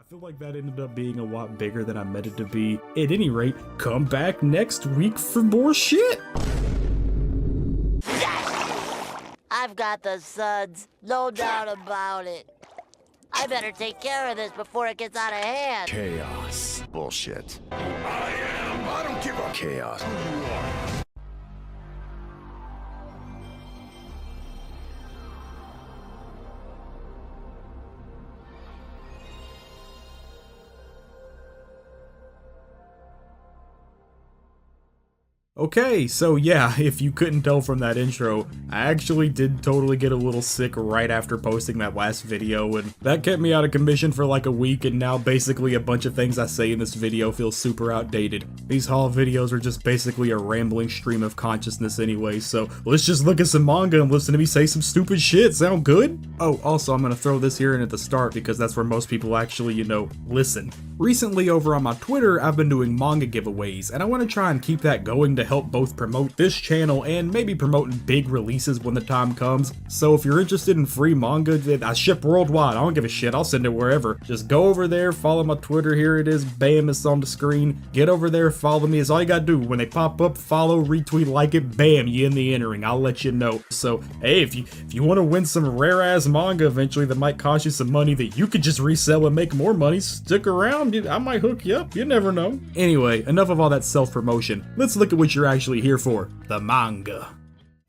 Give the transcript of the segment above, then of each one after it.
feel like that ended up being a lot bigger than I meant it to be. At any rate, come back next week for more shit! I've got the suds, no doubt about it. I better take care of this before it gets out of hand. Chaos. Bullshit. I don't give a chaos. Who you are. Okay, so yeah, if you couldn't tell from that intro, I actually did totally get a little sick right after posting that last video, and that kept me out of commission for like a week, and now basically a bunch of things I say in this video feel super outdated. These haul videos are just basically a rambling stream of consciousness anyway, so let's just look at some manga and listen to me say some stupid shit. Sound good? Oh, also I'm gonna throw this here in at the start because that's where most people actually, you know, listen. Recently over on my Twitter, I've been doing manga giveaways, and I want to try and keep that going to help both promote this channel and maybe promoting big releases when the time comes. So if you're interested in free manga that I ship worldwide, I don't give a shit, I'll send it wherever. Just go over there, follow my Twitter, here it is, bam, it's on the screen. Get over there, follow me, it's all you gotta do. When they pop up, follow, retweet, like it, bam, you in the entering, I'll let you know. So, hey, if you want to win some rare-ass manga eventually that might cost you some money that you could just resell and make more money, stick around, I might hook you up, you never know. Anyway, enough of all that self-promotion. Let's look at what you're actually here for, the manga.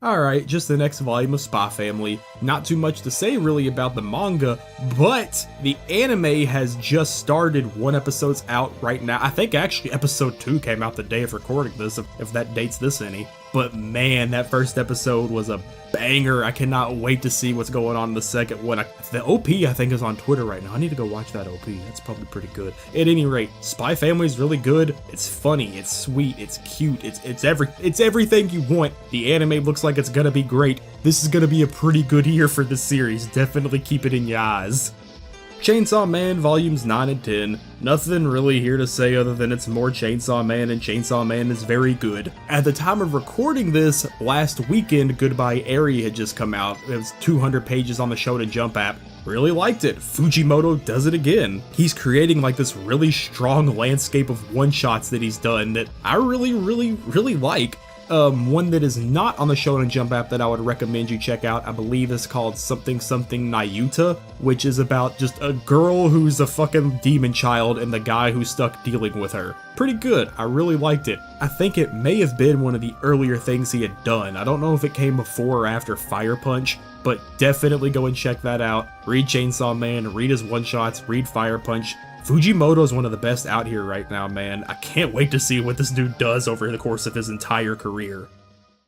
Alright, just the next volume of Spy Family. Not too much to say really about the manga, but the anime has just started. One episode's out right now. I think actually episode 2 came out the day of recording this, if that dates this any. But man, that first episode was a banger. I cannot wait to see what's going on in the second one. The OP I think is on Twitter right now. I need to go watch that OP. That's probably pretty good. At any rate, Spy Family is really good. It's funny, it's sweet, it's cute, it's everything you want. The anime looks like it's gonna be great. This is gonna be a pretty good year for this series. Definitely keep it in your eyes. Chainsaw Man Volumes 9 and 10. Nothing really here to say other than it's more Chainsaw Man, and Chainsaw Man is very good. At the time of recording this, last weekend, Goodbye Eri had just come out. It was 200 pages on the Shonen Jump app. Really liked it. Fujimoto does it again. He's creating like this really strong landscape of one-shots that he's done that I really like. One that is not on the Shonen Jump app that I would recommend you check out, I believe is called something Nayuta, which is about just a girl who's a fucking demon child and the guy who's stuck dealing with her. Pretty good, I really liked it. I think it may have been one of the earlier things he had done. I don't know if it came before or after Fire Punch, but definitely go and check that out. Read Chainsaw Man, read his one-shots, read Fire Punch. Fujimoto is one of the best out here right now, man. I can't wait to see what this dude does over the course of his entire career.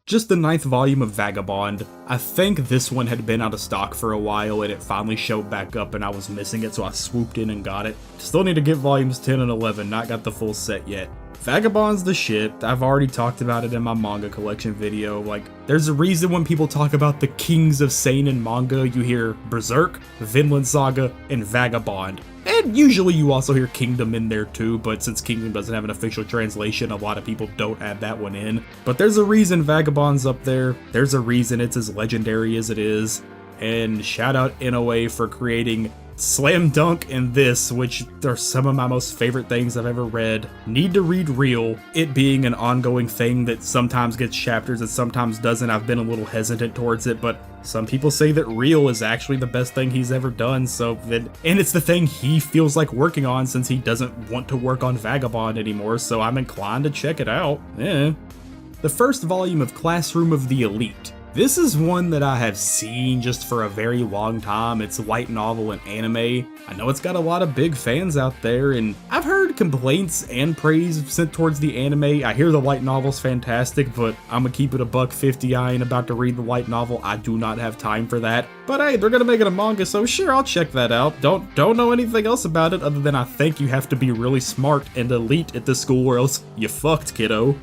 Just the 9th volume of Vagabond. I think this one had been out of stock for a while and it finally showed back up and I was missing it, so I swooped in and got it. Still need to get volumes 10 and 11, not got the full set yet. Vagabond's the shit. I've already talked about it in my manga collection video. Like, there's a reason when people talk about the kings of seinen manga, you hear Berserk, Vinland Saga, and Vagabond. And usually you also hear Kingdom in there too, but since Kingdom doesn't have an official translation, a lot of people don't add that one in. But there's a reason Vagabond's up there. There's a reason it's as legendary as it is. And shout out NOA for creating Slam Dunk and this, which are some of my most favorite things I've ever read. Need to read Real, it being an ongoing thing that sometimes gets chapters and sometimes doesn't. I've been a little hesitant towards it, but some people say that Real is actually the best thing he's ever done, and it's the thing he feels like working on since he doesn't want to work on Vagabond anymore, so I'm inclined to check it out. The first volume of Classroom of the Elite. This is one that I have seen just for a very long time. It's a light novel and anime. I know it's got a lot of big fans out there, and I've heard complaints and praise sent towards the anime. I hear the light novel's fantastic, but I'm gonna keep it $1.50. I ain't about to read the light novel. I do not have time for that. But hey, they're gonna make it a manga, so sure, I'll check that out. Don't know anything else about it other than I think you have to be really smart and elite at this school or else you fucked, kiddo.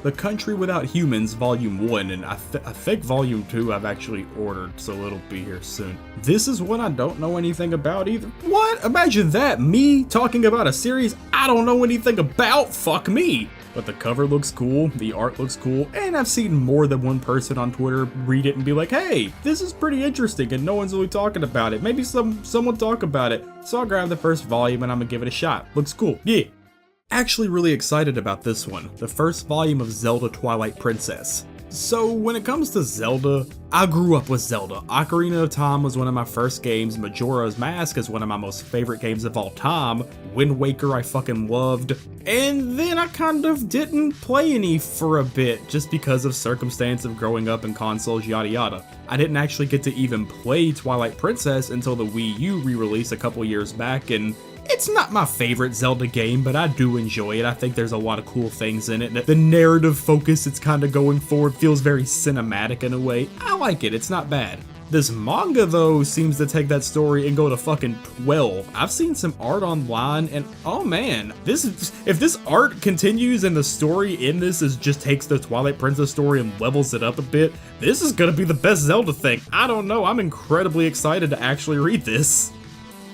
The Country Without Humans Volume 1, and I think Volume 2 I've actually ordered, so it'll be here soon. This is one I don't know anything about either. What? Imagine that, me talking about a series I don't know anything about, fuck me! But the cover looks cool, the art looks cool, and I've seen more than one person on Twitter read it and be like, hey, this is pretty interesting and no one's really talking about it. Maybe someone talk about it. So I'll grab the first volume and I'm gonna give it a shot. Looks cool, yeah. Actually really excited about this one, the first volume of Zelda Twilight Princess. So when it comes to Zelda, I grew up with Zelda. Ocarina of Time was one of my first games, Majora's Mask is one of my most favorite games of all time, Wind Waker I fucking loved, and then I kind of didn't play any for a bit just because of circumstance of growing up in consoles, yada yada. I didn't actually get to even play Twilight Princess until the Wii U re-release a couple years back, and it's not my favorite Zelda game, but I do enjoy it. I think there's a lot of cool things in it. The narrative focus it's kind of going for feels very cinematic in a way. I like it, it's not bad. This manga though seems to take that story and go to fucking 12. I've seen some art online and oh man, if this art continues and the story in this just takes the Twilight Princess story and levels it up a bit, this is gonna be the best Zelda thing. I don't know, I'm incredibly excited to actually read this.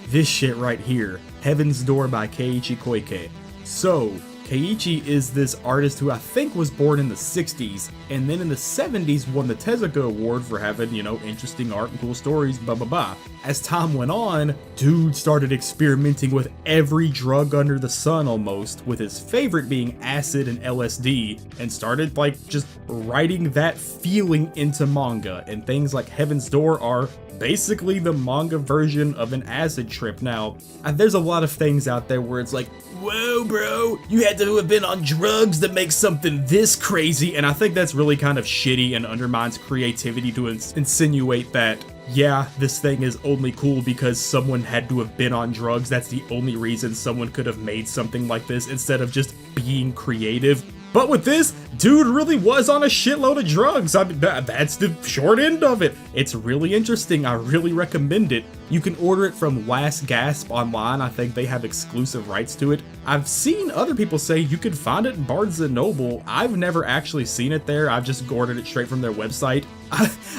This shit right here, Heaven's Door by Keichi Koike. So, Keiichi is this artist who I think was born in the 60s, and then in the 70s won the Tezuka Award for having, interesting art and cool stories, blah blah blah. As time went on, dude started experimenting with every drug under the sun almost, with his favorite being acid and LSD, and started just writing that feeling into manga, and things like Heaven's Door are basically the manga version of an acid trip. Now, there's a lot of things out there where it's like, whoa bro, you had to have been on drugs to make something this crazy, and I think that's really kind of shitty and undermines creativity to insinuate that, yeah, this thing is only cool because someone had to have been on drugs. That's the only reason someone could have made something like this instead of just being creative. But with this, dude really was on a shitload of drugs. I mean, that's the short end of it. It's really interesting. I really recommend it. You can order it from Last Gasp online. I think they have exclusive rights to it. I've seen other people say you can find it in Barnes & Noble. I've never actually seen it there. I've just ordered it straight from their website.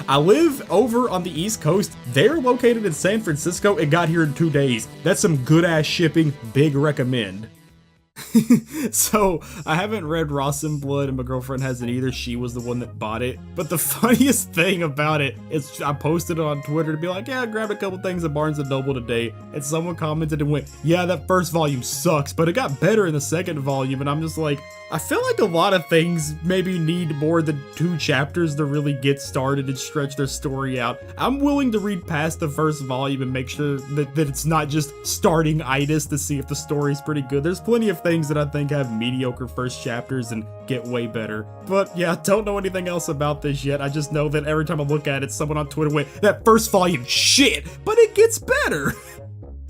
I live over on the East Coast. They're located in San Francisco. It got here in 2 days. That's some good ass shipping. Big recommend. So, I haven't read Rossin Blood and my girlfriend hasn't either. She was the one that bought it. But the funniest thing about it is I posted it on Twitter to be like, yeah, I grabbed a couple things at Barnes & Noble today. And someone commented and went, yeah, that first volume sucks, but it got better in the second volume. And I'm just like, I feel like a lot of things maybe need more than 2 chapters to really get started and stretch their story out. I'm willing to read past the first volume and make sure that it's not just starting itis to see if the story's pretty good. There's plenty of things that I think have mediocre first chapters and get way better. But yeah, don't know anything else about this yet. I just know that every time I look at it, someone on Twitter went, that first volume shit, but it gets better.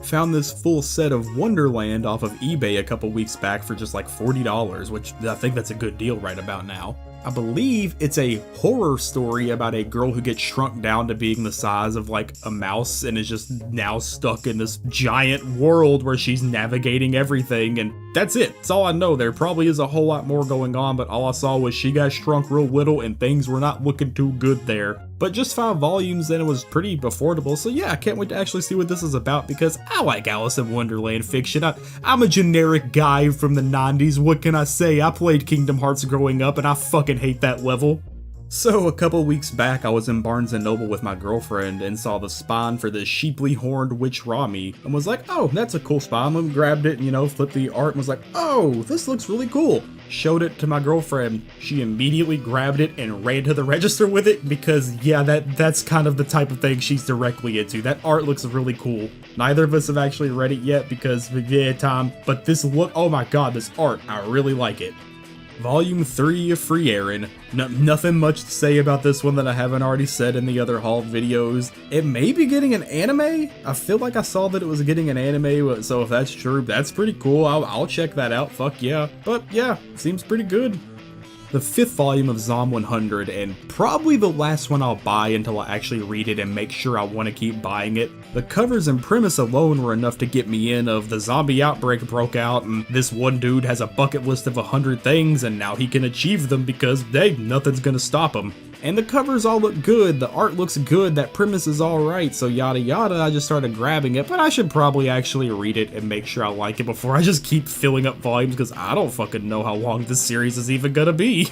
Found this full set of Wonderland off of eBay a couple weeks back for just like $40, which I think that's a good deal right about now. I believe it's a horror story about a girl who gets shrunk down to being the size of like a mouse and is just now stuck in this giant world where she's navigating everything, and that's it. That's all I know. There probably is a whole lot more going on, but all I saw was she got shrunk real little and things were not looking too good there. But just 5 volumes and it was pretty affordable, so yeah, I can't wait to actually see what this is about because I like Alice in Wonderland fiction. I'm a generic guy from the 90s, what can I say? I played Kingdom Hearts growing up and I fucking hate that level. So a couple weeks back I was in Barnes & Noble with my girlfriend and saw the spine for the sheeply horned witch Rami and was like, oh, that's a cool spine. And grabbed it and flipped the art and was like, oh, this looks really cool. Showed it to my girlfriend. She immediately grabbed it and ran to the register with it because yeah, that's kind of the type of thing she's directly into. That art looks really cool. Neither of us have actually read it yet because yeah, time, but this look, oh my god, this art, I really like it. Volume 3 of Free Aaron. Nothing much to say about this one that I haven't already said in the other haul videos. It may be getting an anime. I feel like I saw that it was getting an anime, so if that's true, that's pretty cool. I'll check that out, fuck yeah. But yeah, seems pretty good. the 5th volume of Zom 100, and probably the last one I'll buy until I actually read it and make sure I want to keep buying it. The covers and premise alone were enough to get me in of the zombie outbreak broke out, and this one dude has a bucket list of 100 things, and now he can achieve them because, hey, nothing's gonna stop him. And the covers all look good, the art looks good, that premise is alright, so yada yada, I just started grabbing it, but I should probably actually read it and make sure I like it before I just keep filling up volumes, because I don't fucking know how long this series is even gonna be.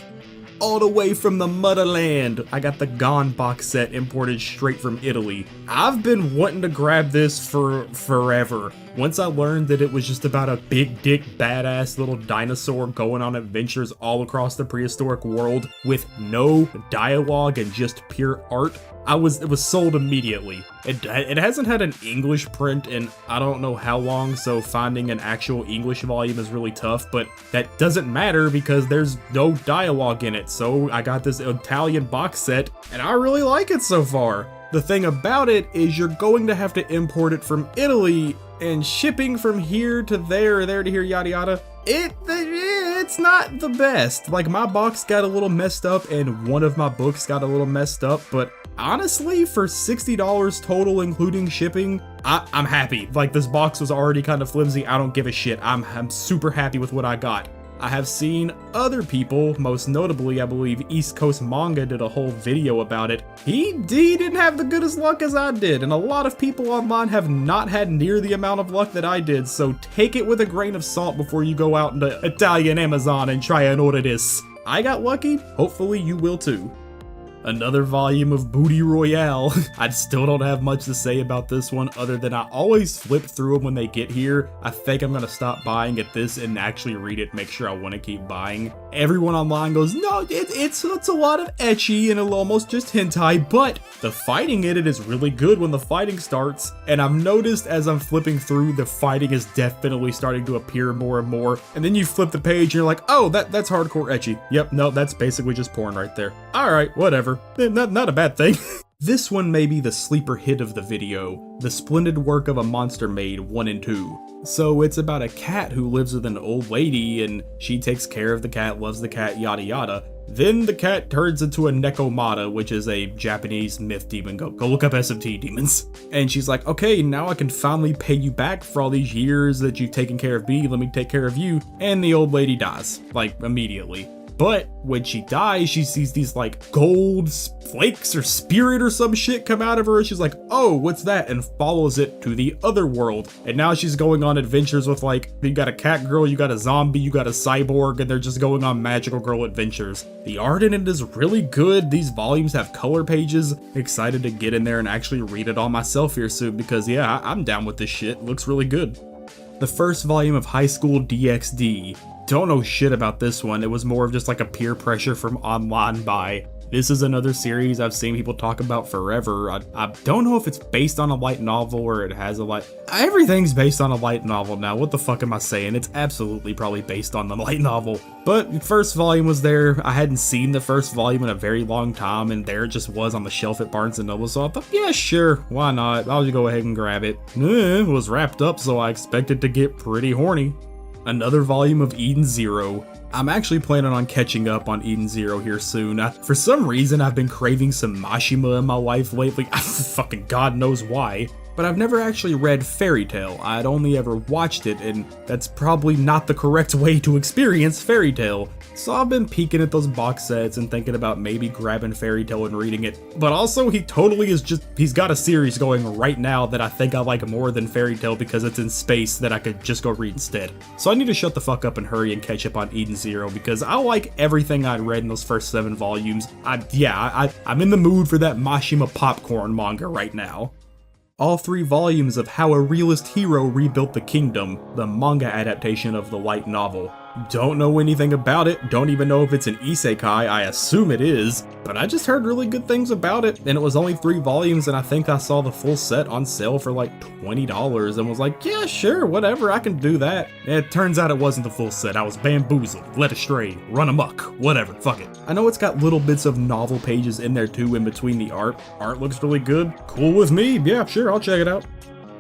All the way from the motherland, I got the Gone box set imported straight from Italy. I've been wanting to grab this for forever. Once I learned that it was just about a big dick badass little dinosaur going on adventures all across the prehistoric world with no dialogue and just pure art, it was sold immediately. It hasn't had an English print in I don't know how long, so finding an actual English volume is really tough, but that doesn't matter because there's no dialogue in it, so I got this Italian box set, and I really like it so far. The thing about it is you're going to have to import it from Italy, and shipping from here to there to here, yada yada, it's not the best. Like, my box got a little messed up, and one of my books got a little messed up, but honestly, for $60 total including shipping, I'm happy. Like, this box was already kind of flimsy, I don't give a shit. I'm super happy with what I got. I have seen other people, most notably I believe East Coast Manga did a whole video about it. He didn't have the goodest luck as I did, and a lot of people online have not had near the amount of luck that I did, so take it with a grain of salt before you go out into Italian Amazon and try and order this. I got lucky, hopefully you will too. Another volume of Booty Royale. I still don't have much to say about this one other than I always flip through them when they get here. I think I'm gonna stop buying at this and actually read it, make sure I want to keep buying. Everyone online goes, no, it's a lot of ecchi and almost just hentai, but the fighting in it is really good when the fighting starts, and I've noticed as I'm flipping through, the fighting is definitely starting to appear more and more, and then you flip the page and you're like, oh, that's hardcore ecchi. Yep, no, that's basically just porn right there. Alright, whatever. Not a bad thing. This one may be the sleeper hit of the video, The Splendid Work of a Monster Maid 1 and 2. So it's about a cat who lives with an old lady and she takes care of the cat, loves the cat, yada yada. Then the cat turns into a Nekomata, which is a Japanese myth demon. Go look up SMT demons. And she's like, okay, now I can finally pay you back for all these years that you've taken care of me, let me take care of you. And the old lady dies, like immediately. But when she dies, she sees these like gold flakes or spirit or some shit come out of her, and she's like, oh, what's that? And follows it to the other world. And now she's going on adventures with, like, you got a cat girl, you got a zombie, you got a cyborg, and they're just going on magical girl adventures. The art in it is really good. These volumes have color pages. Excited to get in there and actually read it all myself here soon because, yeah, I'm down with this shit. It looks really good. The first volume of High School Dxd. Don't know shit about this one. It was more of just like a peer pressure from online buy. This is another series I've seen people talk about forever. I don't know if it's based on a light novel or it has a light... Everything's based on a light novel now. What the fuck am I saying? It's absolutely probably based on the light novel. But the first volume was there. I hadn't seen the first volume in a very long time, and there it just was on the shelf at Barnes & Noble, so I thought, yeah, sure, why not? I'll just go ahead and grab it. It was wrapped up, so I expected to get pretty horny. Another volume of Eden Zero. I'm actually planning on catching up on Eden Zero here soon. For some reason, I've been craving some Mashima in my life lately. Fucking God knows why. But I've never actually read Fairy Tail. I'd only ever watched it, and that's probably not the correct way to experience Fairy Tail. So I've been peeking at those box sets and thinking about maybe grabbing Fairy Tail and reading it. But also, he's got a series going right now that I think I like more than Fairy Tail because it's in space that I could just go read instead. So I need to shut the fuck up and hurry and catch up on Eden Zero because I like everything I read in those first 7 volumes. I'm in the mood for that Mashima popcorn manga right now. All 3 volumes of How a Realist Hero Rebuilt the Kingdom, the manga adaptation of the light novel. Don't know anything about it, don't even know if it's an isekai, I assume it is, but I just heard really good things about it, and it was only 3 volumes, and I think I saw the full set on sale for like $20, and was like, yeah, sure, whatever, I can do that. It turns out it wasn't the full set. I was bamboozled, led astray, run amok, whatever, fuck it. I know it's got little bits of novel pages in there too in between the art. Art looks really good, cool with me, yeah, sure, I'll check it out.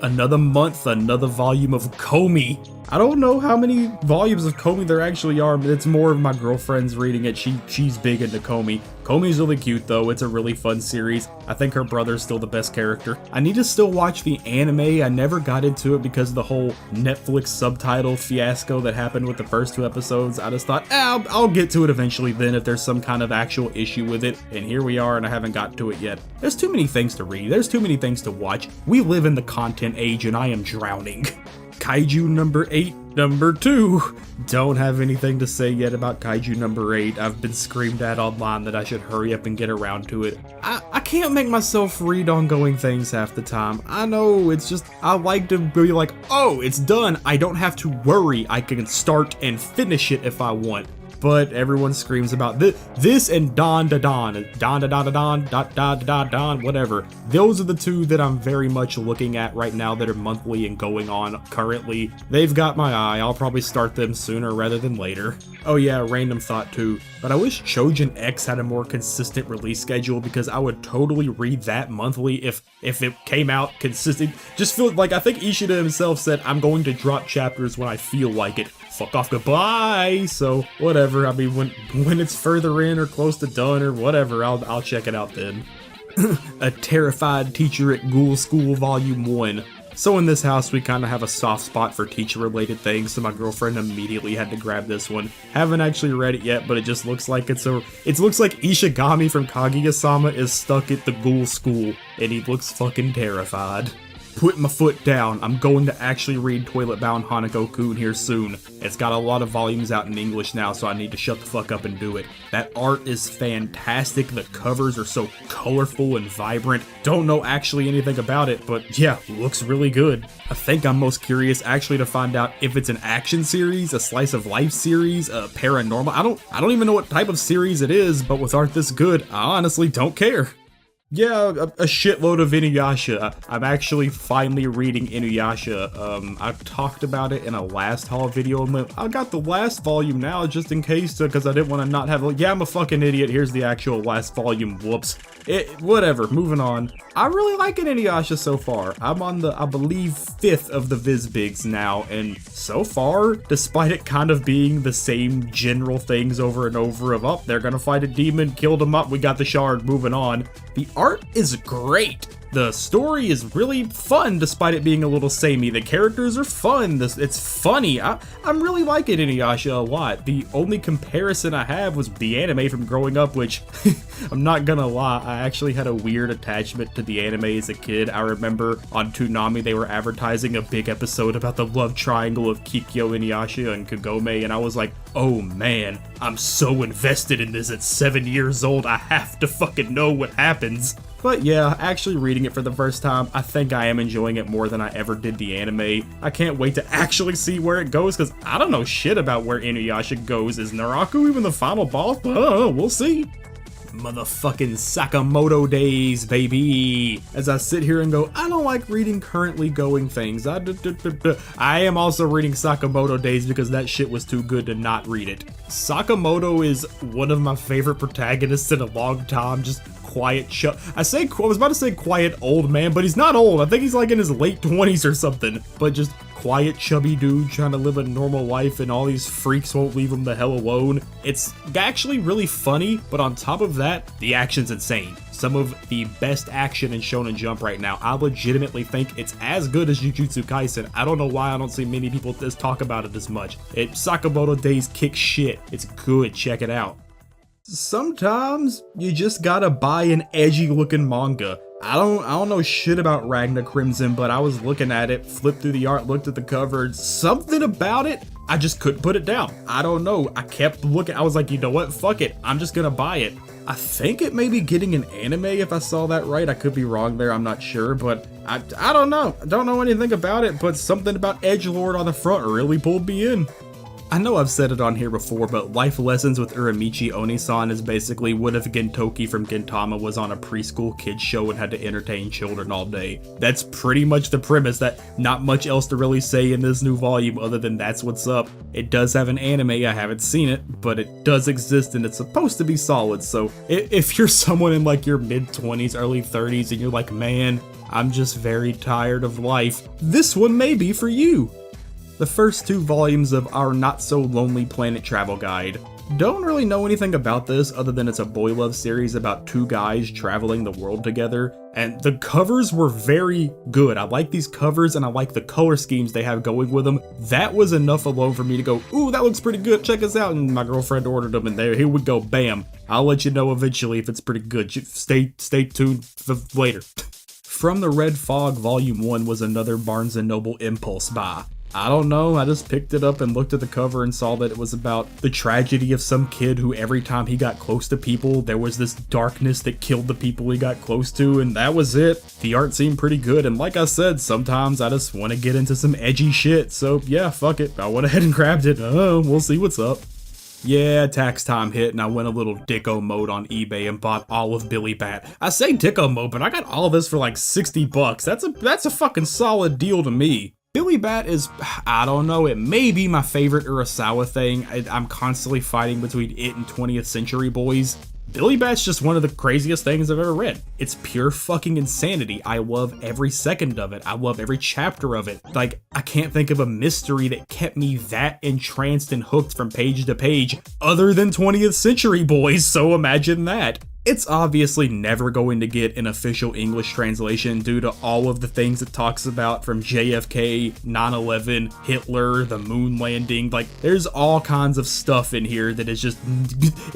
Another month, another volume of Komi. I don't know how many volumes of Komi there actually are, but it's more of my girlfriend's reading it. She's big into Komi. Komi's really cute though, it's a really fun series. I think her brother's still the best character. I need to still watch the anime. I never got into it because of the whole Netflix subtitle fiasco that happened with the first 2 episodes. I just thought, I'll get to it eventually then if there's some kind of actual issue with it. And here we are and I haven't got to it yet. There's too many things to read. There's too many things to watch. We live in the content age and I am drowning. Kaiju number 8, number 2. Don't have anything to say yet about Kaiju number 8. I've been screamed at online that I should hurry up and get around to it. I can't make myself read ongoing things half the time. I know, it's just, I like to be like, oh, it's done. I don't have to worry. I can start and finish it if I want. But everyone screams about this and Don, whatever. Those are the 2 that I'm very much looking at right now that are monthly and going on currently. They've got my eye. I'll probably start them sooner rather than later. Oh yeah, random thought too, but I wish Chojin X had a more consistent release schedule because I would totally read that monthly if it came out consistent. Just feel like, I think Ishida himself said, I'm going to drop chapters when I feel like it. Fuck off, goodbye. So whatever, I mean, when it's further in or close to done or whatever, I'll check it out then. A Terrified Teacher at Ghoul School Volume 1. So in this house, we kind of have a soft spot for teacher-related things, so my girlfriend immediately had to grab this one. Haven't actually read it yet, but it just looks like it looks like Ishigami from Kaguya-sama is stuck at the ghoul school, and he looks fucking terrified. Put my foot down. I'm going to actually read Toilet Bound Hanako-kun here soon. It's got a lot of volumes out in English now, so I need to shut the fuck up and do it. That art is fantastic. The covers are so colorful and vibrant. Don't know actually anything about it, but yeah, looks really good. I think I'm most curious actually to find out if it's an action series, a slice of life series, a paranormal. I don't even know what type of series it is, but with art this good, I honestly don't care. Yeah, a shitload of Inuyasha. I'm actually finally reading Inuyasha. I've talked about it in a last haul video. I got the last volume now just in case, because I didn't want to not have it. Yeah, I'm a fucking idiot. Here's the actual last volume. Whoops. Whatever, moving on. I really like Inuyasha so far. I'm on the, I believe, 5th of the Vizbigs now, and so far, despite it kind of being the same general things over and over of, oh, they're gonna fight a demon, killed him up, we got the shard, moving on. The art is great. The story is really fun despite it being a little samey. The characters are fun. It's funny. I'm really liking Inuyasha a lot. The only comparison I have was the anime from growing up, which I'm not gonna lie, I actually had a weird attachment to the anime as a kid. I remember on Toonami they were advertising a big episode about the love triangle of Kikyo, Inuyasha, and Kagome, and I was like, oh man, I'm so invested in this at 7 years old, I have to fucking know what happens. But yeah, actually reading it for the first time, I think I am enjoying it more than I ever did the anime. I can't wait to actually see where it goes, because I don't know shit about where Inuyasha goes. Is Naraku even the final boss? I don't know, we'll see. Motherfucking Sakamoto Days, baby. As I sit here and go, I don't like reading currently going things. I am also reading Sakamoto Days because that shit was too good to not read it. Sakamoto is one of my favorite protagonists in a long time. Just quiet, I was about to say quiet old man, but he's not old. I think he's like in his late 20s or something. But just quiet, chubby dude trying to live a normal life, and all these freaks won't leave him the hell alone. It's actually really funny, but on top of that, the action's insane. Some of the best action in Shonen Jump right now. I legitimately think it's as good as Jujutsu Kaisen. I don't know why I don't see many people talk about it as much. Sakamoto Days kicks shit. It's good, check it out. Sometimes you just gotta buy an edgy looking manga. I don't know shit about Ragna Crimson, but I was looking at it, flipped through the art, looked at the cover, something about it, I just couldn't put it down. I don't know, I kept looking, I was like, you know what, fuck it, I'm just gonna buy it. I think it may be getting an anime if I saw that right. I could be wrong there, I'm not sure, but I don't know. I don't know anything about it, but something about edgelord on the front really pulled me in. I know I've said it on here before, but Life Lessons with Uramichi Onisan is basically what if Gentoki from Gintama was on a preschool kids show and had to entertain children all day. That's pretty much the premise. That not much else to really say in this new volume other than that's what's up. It does have an anime, I haven't seen it, but it does exist and it's supposed to be solid. So if you're someone in like your mid-20s, early 30s and you're like, man, I'm just very tired of life. This one may be for you. The first 2 volumes of our Not So Lonely Planet travel guide. Don't really know anything about this other than it's a boy love series about 2 guys traveling the world together, and the covers were very good. I like these covers and I like the color schemes they have going with them. That was enough alone for me to go, ooh, that looks pretty good, check us out, and my girlfriend ordered them and there, here we go, bam. I'll let you know eventually if it's pretty good. Stay tuned for later. From the Red Fog Volume 1 was another Barnes & Noble impulse buy. I don't know, I just picked it up and looked at the cover and saw that it was about the tragedy of some kid who every time he got close to people, there was this darkness that killed the people he got close to, and that was it. The art seemed pretty good, and like I said, sometimes I just want to get into some edgy shit, so yeah, fuck it. I went ahead and grabbed it. We'll see what's up. Yeah, tax time hit and I went a little dicko mode on eBay and bought all of Billy Bat. I say dicko mode, but I got all of this for like 60 bucks. That's a fucking solid deal to me. Billy Bat is, I don't know, it may be my favorite Urasawa thing. I'm constantly fighting between it and 20th Century Boys. Billy Bat's just one of the craziest things I've ever read. It's pure fucking insanity. I love every second of it. I love every chapter of it. Like, I can't think of a mystery that kept me that entranced and hooked from page to page other than 20th Century Boys, so imagine that. It's obviously never going to get an official English translation due to all of the things it talks about, from JFK, 9/11, Hitler, the moon landing. Like, there's all kinds of stuff in here that is just,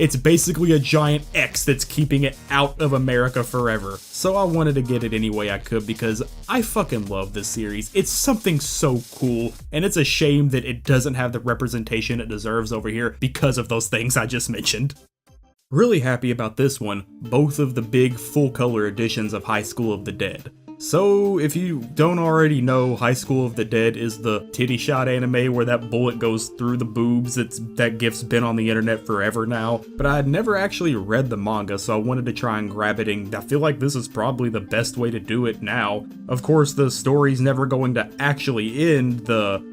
it's basically a giant X that's keeping it out of America forever. So I wanted to get it any way I could because I fucking love this series. It's something so cool, and it's a shame that it doesn't have the representation it deserves over here because of those things I just mentioned. Really happy about this one, both of the big full color editions of High School of the Dead. So, if you don't already know, High School of the Dead is the titty shot anime where that bullet goes through the boobs. That gif's been on the internet forever now, but I had never actually read the manga, so I wanted to try and grab it, and I feel like this is probably the best way to do it now. Of course, the story's never going to actually end.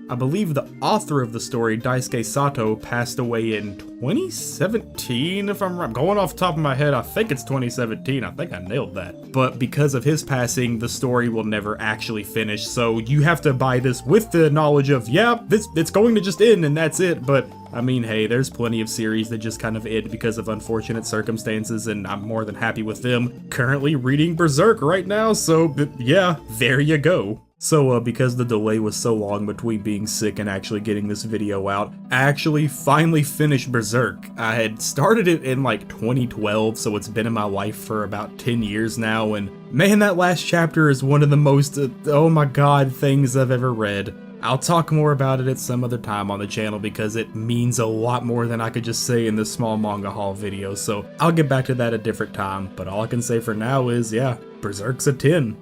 I believe the author of the story, Daisuke Sato, passed away in 2017, if I'm right. Going off the top of my head, I think it's 2017. I think I nailed that. But because of his passing, the story will never actually finish, so you have to buy this with the knowledge of, yeah, it's going to just end and that's it. But I mean, hey, there's plenty of series that just kind of end because of unfortunate circumstances, and I'm more than happy with them. Currently reading Berserk right now, so yeah, there you go. So because the delay was so long between being sick and actually getting this video out, I actually finally finished Berserk. I had started it in like 2012, so it's been in my life for about 10 years now, and man, that last chapter is one of the most, oh my god, things I've ever read. I'll talk more about it at some other time on the channel because it means a lot more than I could just say in this small manga haul video, so I'll get back to that at a different time, but all I can say for now is, yeah, Berserk's a 10.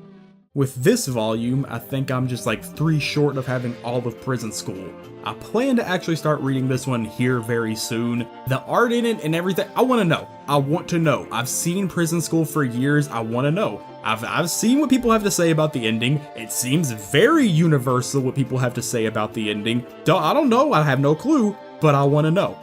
With this volume, I think I'm just like 3 short of having all of Prison School. I plan to actually start reading this one here very soon. The art in it and everything, I want to know. I want to know. I've seen Prison School for years, I want to know. I've seen what people have to say about the ending. It seems very universal what people have to say about the ending. I don't know, I have no clue, but I want to know.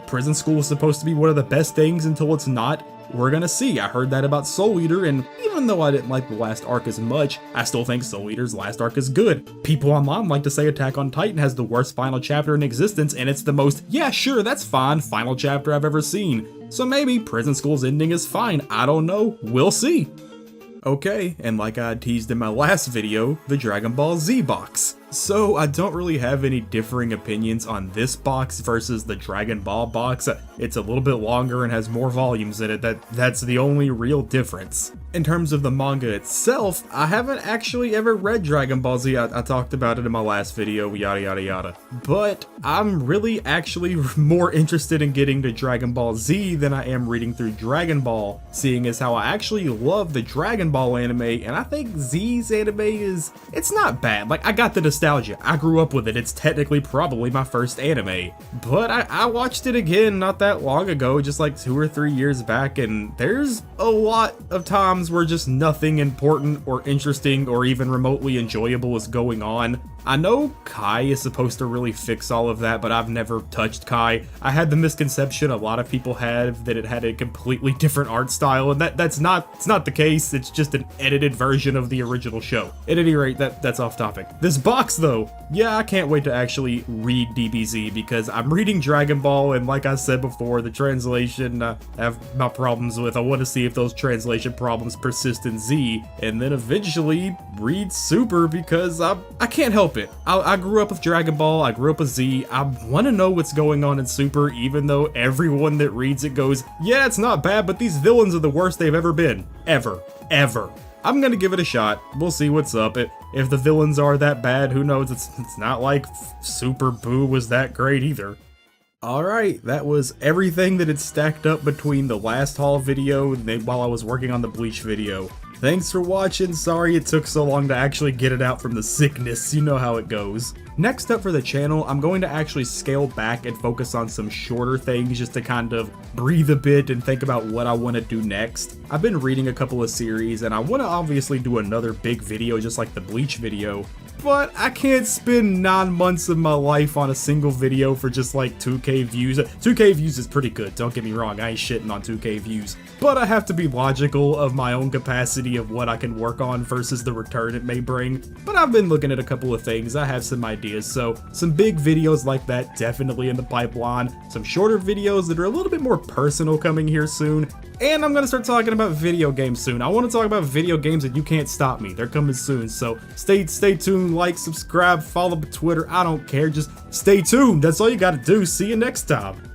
Prison School is supposed to be one of the best things until it's not. We're gonna see. I heard that about Soul Eater, and even though I didn't like the last arc as much, I still think Soul Eater's last arc is good. People online like to say Attack on Titan has the worst final chapter in existence, and it's the most, yeah, sure, that's fine, final chapter I've ever seen. So maybe Prison School's ending is fine. I don't know. We'll see. Okay, and like I teased in my last video, the Dragon Ball Z box. So I don't really have any differing opinions on this box versus the Dragon Ball box. It's a little bit longer and has more volumes in it. That's the only real difference. In terms of the manga itself, I haven't actually ever read Dragon Ball Z. I talked about it in my last video, yada yada yada. But I'm really actually more interested in getting to Dragon Ball Z than I am reading through Dragon Ball, seeing as how I actually love the Dragon Ball anime, and I think Z's anime it's not bad. Like, I got the nostalgia. I grew up with it. It's technically probably my first anime. But I watched it again not that long ago, just like 2 or 3 years back, and there's a lot of times where just nothing important or interesting or even remotely enjoyable is going on. I know Kai is supposed to really fix all of that, but I've never touched Kai. I had the misconception a lot of people have that it had a completely different art style, and it's not the case. It's just an edited version of the original show. At any rate, that's off topic. This box though, yeah, I can't wait to actually read DBZ because I'm reading Dragon Ball, and like I said before, the translation I have my problems with. I want to see if those translation problems persist in Z, and then eventually read Super because I can't help it. I grew up with Dragon Ball, I grew up with Z, I want to know what's going on in Super, even though everyone that reads it goes, yeah, it's not bad, but these villains are the worst they've ever been. Ever. I'm gonna give it a shot. We'll see what's up. If the villains are that bad, who knows? It's not like Super Boo was that great either. Alright, that was everything that had stacked up between the last haul video and while I was working on the Bleach video. Thanks for watching, sorry it took so long to actually get it out from the sickness, you know how it goes. Next up for the channel, I'm going to actually scale back and focus on some shorter things just to kind of breathe a bit and think about what I want to do next. I've been reading a couple of series and I want to obviously do another big video just like the Bleach video, but I can't spend 9 months of my life on a single video for just like 2k views. 2k views is pretty good, don't get me wrong, I ain't shitting on 2k views. But I have to be logical of my own capacity of what I can work on versus the return it may bring. But I've been looking at a couple of things, I have some ideas, so some big videos like that definitely in the pipeline. Some shorter videos that are a little bit more personal coming here soon. And I'm gonna start talking about video games soon. I want to talk about video games and you can't stop me. They're coming soon, so stay tuned, like, subscribe, follow me on Twitter, I don't care, just stay tuned. That's all you gotta do. See you next time.